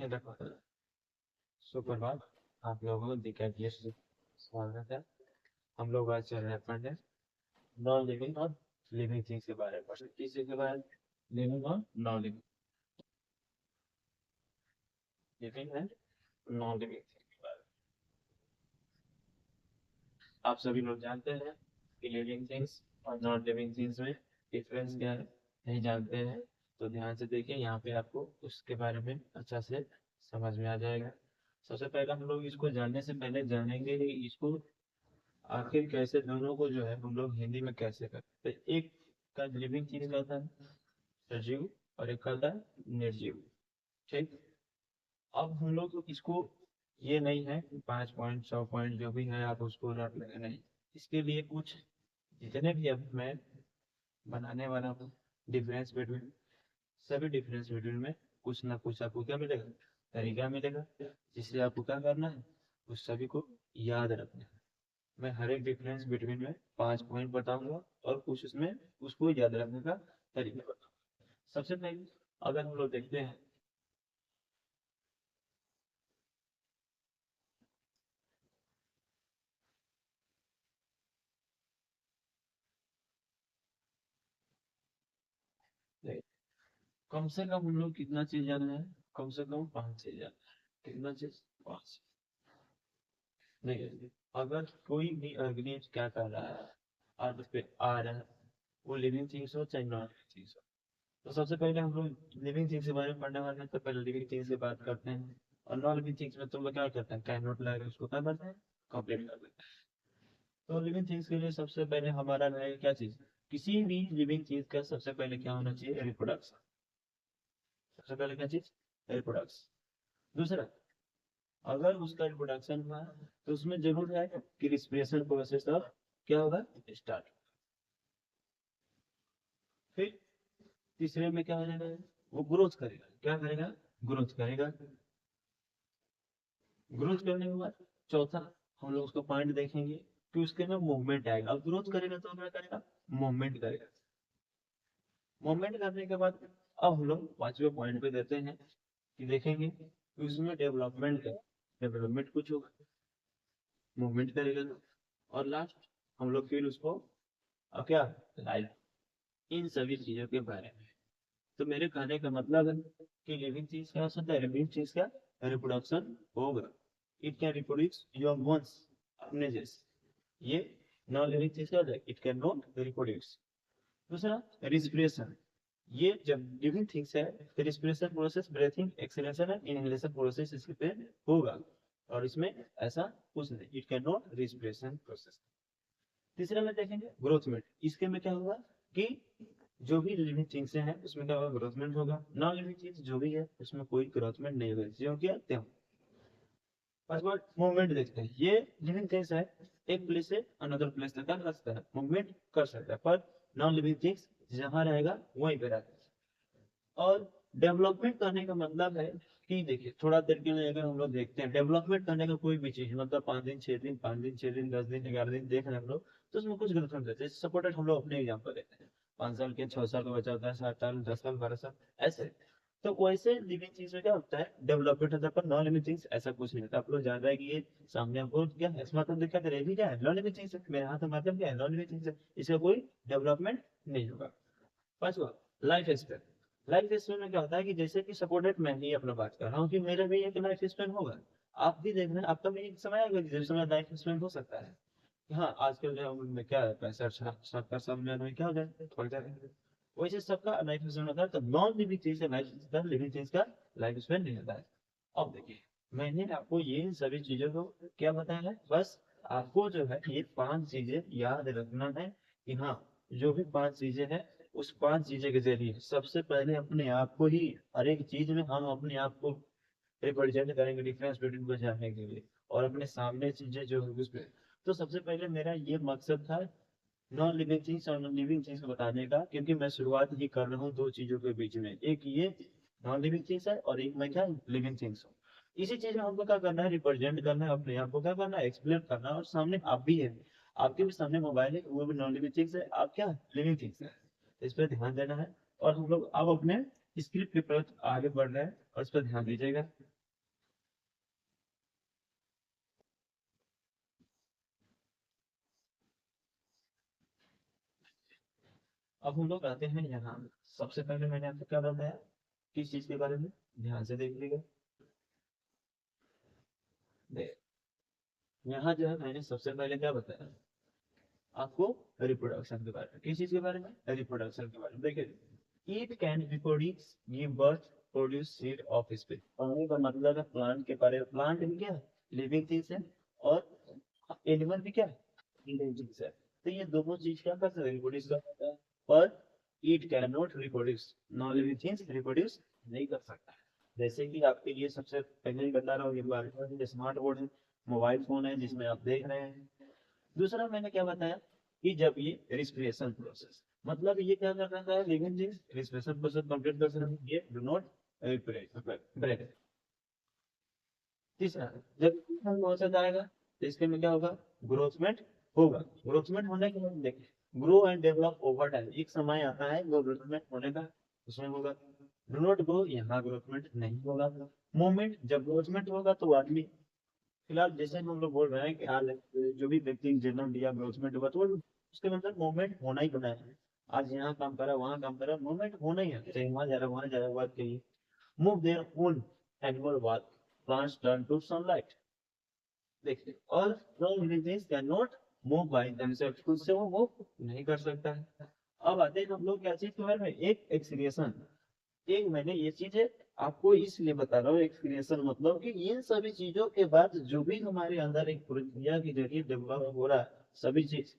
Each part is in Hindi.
देखिए देखो, सुप्रभात। आप लोगों को दिखाई स्वागत है। हम लोग आज चल रहे हैं पढ़ने नॉन लिविंग और लिविंग थिंग्स के बारे में। किस चीज के बारे में? लिविंग और non living, living and non living things के बारे में। आप सभी लोग जानते हैं कि लिविंग थिंग्स और नॉन लिविंग थिंग्स में डिफरेंस क्या है, नहीं जानते हैं तो ध्यान से देखिए, यहाँ पे आपको उसके बारे में अच्छा से समझ में आ जाएगा। सबसे पहले हम लोग इसको जानने से पहले जानेंगे कि इसको आखिर कैसे दोनों को जो है हम लोग हिंदी में कैसे करते हैं। एक का लिविंग चीज का था सजीव और एक का था निर्जीव। ठीक। अब हम लोग इसको, ये नहीं है 5 पॉइंट 100 पॉइंट जो भी है आप उसको रट लेंगे, नहीं। इसके लिए कुछ जितने भी अब मैं बनाने वाला हूँ डिफरेंस बिटवीन, सभी डिफरेंस बिटवीन में कुछ ना कुछ आपको क्या मिलेगा, तरीका मिलेगा, जिससे आपको क्या करना है, उस सभी को याद रखना है। मैं हर एक डिफरेंस बिटवीन में 5 पॉइंट बताऊंगा और कुछ उसमें उसको याद रखने का तरीका बताऊंगा। सबसे पहले अगर हम लोग देखते हैं, कम से कम हम लोग कितना चीज जाना है, कम से कम 5 चीज जाना है। कितना चीज? 5। नहीं, अगर कोई भी ऑर्गेनिज्म क्या कर रहा है, अर्थ पे आ रहा है, वो लिविंग थिंग्स हो चाहे नॉन लिविंग थिंग्स हो, तो सबसे पहले हम लोग लिविंग थिंग्स के बारे में पढ़ने वाले हैं तो पहले लिविंग थिंग्स की बात करते हैं। और नॉन लिविंग थिंग्स में तुम लोग क्या करते हैं, कैन नॉट लगा उसको क्या करते हैं, कंप्लीट कर देते हैं। तो लिविंग थिंग्स के लिए सबसे पहले हमारा रहेगा क्या चीज, किसी भी लिविंग चीज का सबसे पहले क्या होना चाहिए, रिप्रोडक्शन। सबसे पहले क्या चीज, रिप्रोडक्शन। दूसरा, अगर उसका रिप्रोडक्शन हुआ तो उसमें जरूर है कि रिस्पिरेशन प्रोसेस अब क्या होगा, स्टार्ट। फिर तीसरे में क्या हो जाएगा, वो ग्रोथ करेगा। क्या करेगा, ग्रोथ करेगा। ग्रोथ करने के बाद चौथा हम लोग उसको पॉइंट देखेंगे कि उसके में मूवमेंट आएगा। अब ग्रोथ करेगा तो क्या करेगा, मूवमेंट करेगा। मूवमेंट करने के बाद अब हम लोग पांचवे पॉइंट पे देते हैं कि देखेंगे कि उसमें डेवलपमेंट है, डेवलपमेंट कुछ होगा, मूवमेंट करेगा तो। और लास्ट हम लोग फिर उसको अब क्या, लाइफ, इन सभी चीजों के बारे में। तो मेरे कहने का मतलब है कि लिविंग चीज क्या हो सकता है, लिविंग चीज का रिप्रोडक्शन होगा। It can reproduce your ones, अपने जैसे। ये नॉन लिविंग चीज का इट कैन नॉट रिप्रोड्यूस। दूसरा, रिस्पिरेशन। ये जब लिविंग थिंग्स है तो respiration process, breathing, exhalation and inhalation process इसके पे होगा। और इसमें ऐसा कुछ नहीं, it can not respiration process. तीसरा में देखेंगे ग्रोथमेंट। इसके में क्या होगा कि जो भी लिविंग थिंग्स हैं उसमें क्या होगा, ग्रोथमेंट होगा। नॉन लिविंग थिंग्स जो भी है उसमें कोई ग्रोथमेंट नहीं होगा, जो कि आते हैं। फर्स्ट वर्ड मूवमेंट देखते हैं। ये लिविंग थिंग्स है, एक प्लेस से अनदर प्लेस तक कर सकता है, मूवमेंट कर सकता है। पर नॉन लिविंग थिंग्स जहाँ रहेगा वहीं पे रहेगा। और डेवलपमेंट करने का मतलब है कि देखिए, थोड़ा देर के लिए अगर हम लोग देखते हैं डेवलपमेंट करने का कोई भी चीज, मतलब 5 दिन 6 दिन, 5 दिन 6 दिन, 10 दिन 11 दिन देख रहे हैं हम लोग, तो उसमें कुछ गलत रहते हैं। सपोर्टेड हम लोग अपने एग्जाम्पल लेते हैं, 5 साल के 6 साल का बच्चा होता है, 7 साल 10 साल 12 साल ऐसे। तो वैसे लिविंग चीज में क्या होता है, डेवलपमेंट होता है। पर नॉन लिविंग थिंग्स ऐसा कुछ नहीं होता। आप लोग जान रहे हैं कि ये सामने आपको क्या है, इसमें मतलब दिक्कत रहेगी, क्या है, नॉन लिविंग थिंग्स है। मेरे हाथ में मतलब क्या है, नॉन लिविंग थिंग्स है, इसका कोई डेवलपमेंट नहीं होगा। पांचवा, लाइफ स्पैन। लाइफ स्पैन में क्या होता है कि जैसे कि सपोर्टेड मैं ही अपना बात कर रहा हूँ कि मेरा भी एक लाइफ स्पैन होगा, आप भी देख रहे हैं, आपका भी एक समय आएगा जिस समय लाइफ स्पैन हो सकता है। हाँ, आजकल जो उम्र में क्या है, 65 70 साल में क्या हो जाए, थक जाएंगे। वैसे सबका लाइफ स्पैन होता है। तो नॉन लिविंग चीज का लाइफ स्पैन, लिविंग चीज का लाइफ स्पैन नहीं होता है। अब देखिए, मैंने आपको ये सभी चीजों को क्या बताया है, बस आपको जो है ये 5 चीजें याद रखना है कि हाँ, जो भी 5 चीजें हैं उस 5 चीजें के जरिए सबसे पहले अपने आप को ही, हर एक चीज में हम अपने आप को रिप्रेजेंट करेंगे, डिफरेंस बिटवीन को जानने के लिए। और अपने सामने चीजें जो है उस पे, तो सबसे पहले मेरा ये मकसद था नॉन लिविंग थिंग्स और नॉन लिविंग थिंग्स को बताने का, क्योंकि मैं शुरुआत ही कर रहा हूँ दो चीजों के बीच में, एक ये नॉन लिविंग थिंग्स है और एक मैं क्या, लिविंग थिंग्स हूँ। इसी चीज में हमको क्या करना है, रिप्रेजेंट करना है, अपने आप को क्या करना है, एक्सप्लेन करना है। और सामने आप भी है, आपके भी सामने मोबाइल है, वो भी नॉन लिविंग थिंग्स है, आप क्या, लिविंग थिंग्स है। इस पर ध्यान देना है। और हम लोग अब अपने स्क्रिप्ट के प्रति आगे बढ़ रहे हैं और इस पर ध्यान दीजिएगा। अब हम लोग आते हैं यहाँ। सबसे पहले मैंने आपको क्या बताया, किस चीज के बारे में, ध्यान से देख लीजिएगा। देख, यहाँ जो है मैंने सबसे पहले क्या बताया आपको, रिप्रोडक्शन के बारे में। किस चीज के बारे में, रिप्रोडक्शन के बारे में। देखिए, it can reproduce, give birth, produce seed of speech. पानी का मतलब है प्लांट के बारे में। प्लांट भी क्या है, लिविंग थिंग्स है, और एनिमल भी क्या है, लिविंग थिंग्स है। तो ये दोनों चीज क्या कर सकते हैं, रिप्रोड्यूस कर सकता है। पर it can not reproduce, non living things reproduce नहीं कर सकता है। जैसे कि आपके लिए सबसे पहले ही बता रहा हूँ, ये स्मार्ट बोर्ड है, मोबाइल फोन है जिसमें आप देख रहे हैं। दूसरा मैंने क्या बताया कि जब ये रिस्पिरेशन प्रोसेस, मतलब ये क्या कर रहा है, living things respiration process complete कर सकते हैं, ये डू नॉट ब्रेथ। तीसरा, जब इंसान प्रोसेस आएगा तो इसके में क्या होगा, ग्रोथमेंट होगा। ग्रोथमेंट होने के बाद देखिए, grow and develop over time, एक समय आता है ग्रोथमेंट होने का, उसमें होगा। डू नॉट ग्रो, यहाँ ग्रोथमेंट नहीं होगा। मूवमेंट, जब ग्रोथमेंट होगा तो आदमी, फिलहाल जैसे हम लोग बोल रहे हैं कि आज जो भी व्यक्ति जन्म लिया, ग्रोथमेंट हुआ, तो उसके मतलब मूवमेंट होना ही होना है। आज यहाँ काम करा, वहाँ काम करा, मूवमेंट होना ही है, चाहे वहाँ जा रहा वहाँ जा रहा, बात करिए। Move their own annual work, plants turn to sunlight। देखिए, और non living things cannot move by themselves, खुद से वो मूव नहीं कर सकता है। अब आते हैं हम लोग क्या चीज के बारे में, एक एक्सक्रिएशन। एक मैंने ये चीजें आपको इसलिए बता रहा हूँ, एक्सक्रिएशन मतलब कि इन सभी चीजों के बाद जो भी हमारे अंदर एक प्रक्रिया के जरिए डेवलप हो रहा है सभी चीज,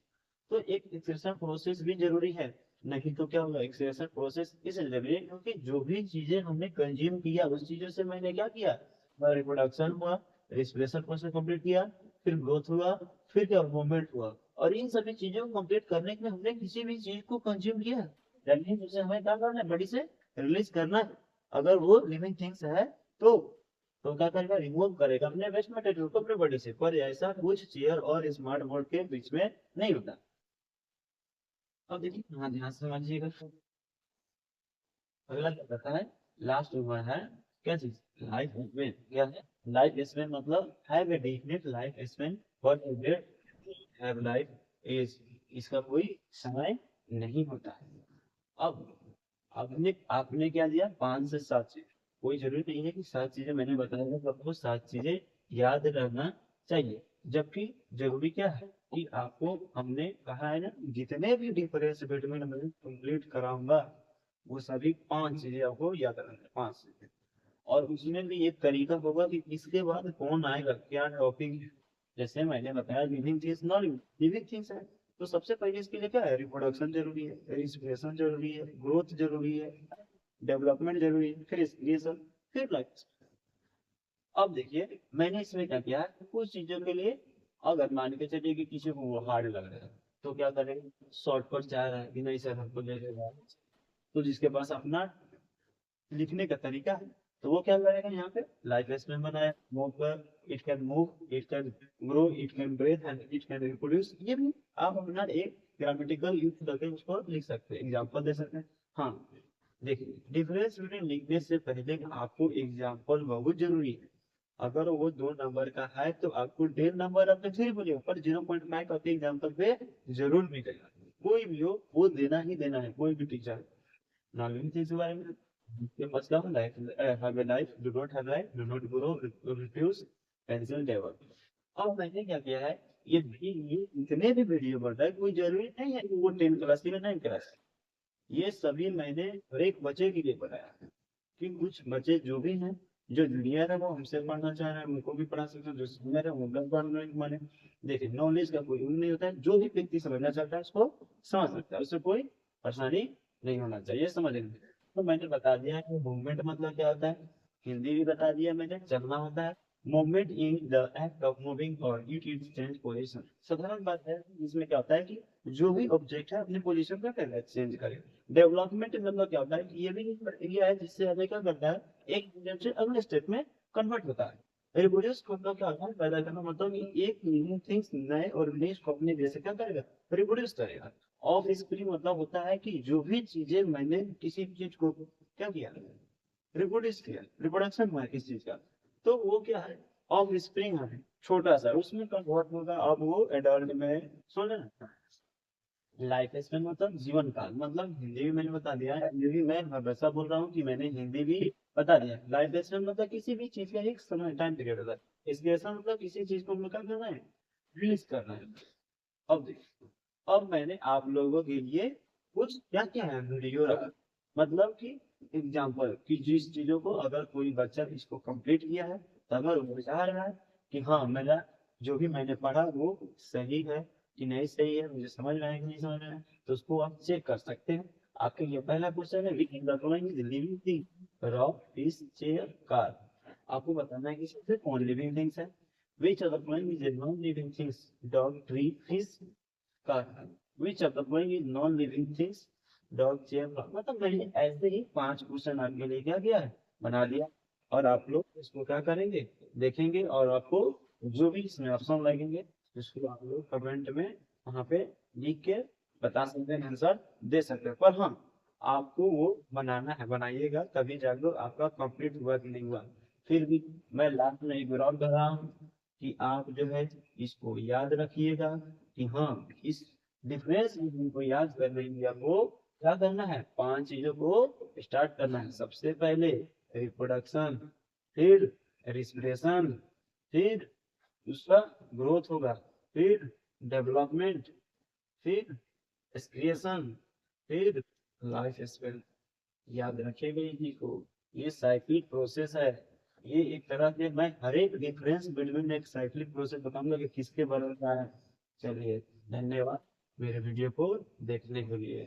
तो एक एक्सक्रिएशन प्रोसेस भी जरूरी है। नहीं तो क्या होगा, एक्सक्रिएशन प्रोसेस इसलिए जरूरी है क्योंकि जो भी चीजें हमने कंज्यूम किया उस चीजों से मैंने क्या किया, रिप्रोडक्शन हुआ, रेस्पिरेशन प्रोसेस कंप्लीट किया, फिर ग्रोथ हुआ, फिर क्या मूवमेंट हुआ। और इन सभी चीजों को कंप्लीट करने के लिए हमने किसी भी चीज को कंज्यूम किया, यानी उसे हमें क्या करना है, बॉडी से रिलीज करना है। अगर वो लिविंग थिंग्स है तो क्या करेगा, रिमूव करेगा अपने वेस्ट मटेरियल को अपने बॉडी से। पर ऐसा कुछ चेयर और स्मार्ट बोर्ड के बीच में नहीं होता। अब देखिए, हाँ ध्यान से समझिएगा। अगला क्या कहता है, लास्ट वन है, क्या चीज, लाइफ स्पेन। क्या है, लाइफ स्पेन मतलब have a definite life span, what is it, have life is, इसका कोई समय नहीं होता है। अब आपने आपने क्या दिया, 5 से 7 चीज। कोई जरूरी नहीं है कि 7 चीजें मैंने बताया है तो आपको 7 चीजें याद रहना चाहिए। जबकि जरूरी क्या है कि आपको, हमने कहा है ना, जितने भी डिफरेंस बिटवीन मैं कंप्लीट कराऊंगा वो सभी 5 चीजें आपको याद रखना है, 5 चीजें। और उसमें भी एक तरीका होगा कि इसके बाद कौन आएगा, क्या टॉपिक। जैसे मैंने बताया living things, non living things है, तो सबसे पहले इसके लिए क्या है, रिप्रोडक्शन जरूरी है, रिस्पिरेशन जरूरी है, ग्रोथ जरूरी है, डेवलपमेंट जरूरी है, फिर क्रिएशन, फिर लाइफ। अब देखिए मैंने इसमें क्या किया है, कुछ चीजों के लिए अगर मान के चलिए कि किसी को वो हार्ड लग रहा है तो क्या करेंगे, शॉर्टकट चाह रहा है कि नहीं सर हमको ले लेगा, तो जिसके पास अपना लिखने का तरीका है तो वो क्या करेगा, यहाँ पे लाइफ स्पेन बनाया, मूव कर, it can move, it can grow, it can breathe and it can reproduce. ये भी आप अपना एक ग्रामेटिकल यूज करके उसको लिख सकते हैं, एग्जांपल दे सकते हैं। हाँ, देखिए, डिफरेंस बिटवीन लिखने से पहले आपको एग्जांपल बहुत जरूरी है। अगर वो 2 नंबर का है तो आपको 1.5 नंबर अपने फिर बोलिए, पर 0.5 आपके एग्जाम्पल पे जरूर मिलेगा। कोई भी हो वो देना ही देना है, कोई भी टीचर। नॉलेज चीज के बारे में ये मसला है, life have a life, do not have life, do not grow, refuse, pencil develop. अब मैंने क्या किया है, ये इतने भी वीडियो बढ़ता है, कोई जरूरी नहीं है कि वो 10 क्लास की 9 क्लास। ये सभी मैंने हर एक बच्चे के लिए बनाया है कि कुछ बच्चे जो भी हैं, जो जूनियर है वो हमसे पढ़ना चाह रहे हैं, उनको भी पढ़ा सकते हैं, जो सीनियर है वो भी पढ़ने के माने। देखिए, नॉलेज का कोई रूल नहीं होता है, जो भी व्यक्ति समझना चाहता है उसको समझ सकता है, उससे कोई परेशानी नहीं होना चाहिए समझने में। तो मैंने बता दिया कि मूवमेंट मतलब क्या होता है, हिंदी भी बता दिया मैंने, चलना होता है। Movement in the act of moving और इट इज चेंज पोजीशन। साधारण बात है, इसमें क्या होता है कि जो भी ऑब्जेक्ट है अपनी पोजीशन का क्या चेंज करे। डेवलपमेंट मतलब क्या होता है कि ये भी एक प्रक्रिया है जिससे हमें क्या करता है, एक स्टेप से अगले स्टेप में कन्वर्ट होता है। रिप्रोड्यूस मतलब क्या होता है, पैदा करना, मतलब कि एक लिविंग थिंग्स नए ऑर्गेनिज्म को अपने जैसे क्या करेगा, रिप्रोड्यूस करेगा। ऑफ स्प्रिंग मतलब होता है कि जो भी चीजें मैंने किसी भी चीज को क्या किया, रिप्रोड्यूस किया, रिप्रोडक्शन हुआ है किसी चीज का, तो वो क्या है, ऑफ स्प्रिंग है, छोटा सा, उसमें कन्वर्ट होगा, अब वो एडल्ट में, समझ रहे हैं? लाइफ स्पैन मतलब जीवन काल, मतलब हिंदी भी मैंने बता दिया है, हिंदी भी मैं हमेशा बोल रहा हूँ कि मैंने हिंदी भी बता दिया। लाइफ स्पैन मतलब किसी भी चीज का एक समय टाइम पीरियड होता है। इसलिए ऐसा मतलब किसी चीज को हम लोग क्या करना है, रिलीज करना है। अब देखिए, अब मैंने आप लोगों के लिए कुछ क्या क्या है वीडियो रखा, मतलब कि एग्जाम्पल कि जिस चीजों को अगर कोई बच्चा इसको कंप्लीट किया है, तो अगर वो चाह रहा है कि हाँ मेरा जो भी मैंने पढ़ा वो सही है कि नहीं सही है, मुझे समझ में आया कि नहीं समझ में आया, तो उसको आप चेक कर सकते हैं। आपके लिए पहला क्वेश्चन है, which in the following is living thing, rock, fish, chair, car. आपको बताना है कि सबसे कौन लिविंग थिंग्स है। Which of the following is a non living things, dog, tree, fish, car. Which of the following is non living things, dog, chair, car. मतलब मैंने ऐसे ही 5 क्वेश्चन आपके लिए क्या किया है, बना दिया। और आप लोग इसको क्या करेंगे, देखेंगे, और आपको जो भी इसमें ऑप्शन लगेंगे उसको आप लोग कमेंट में वहाँ पे लिख के बता सकते हैं, आंसर दे सकते हैं। पर हाँ, आपको वो बनाना है, बनाइएगा तभी जाकर आपका कंप्लीट हुआ कि नहीं हुआ। फिर भी मैं लास्ट में एक विराम कर रहा हूँ कि आप जो है इसको याद रखिएगा कि हाँ, इस डिफरेंस को याद करने के लिए आपको क्या करना है, 5 चीजों को स्टार्ट करना है। सबसे पहले रिप्रोडक्शन, फिर रिस्पिरेशन, फिर दूसरा ग्रोथ होगा, फिर डेवलपमेंट, फिर एक्सक्रिएशन, फिर लाइफ स्पेन। याद रखेंगे इन्हीं को। ये साइक्लिक प्रोसेस है। ये एक तरह के मैं हर एक डिफरेंस बिटवीन एक साइक्लिक प्रोसेस बताऊंगा कि किसके बराबर है। चलिए, धन्यवाद मेरे वीडियो को देखने के लिए।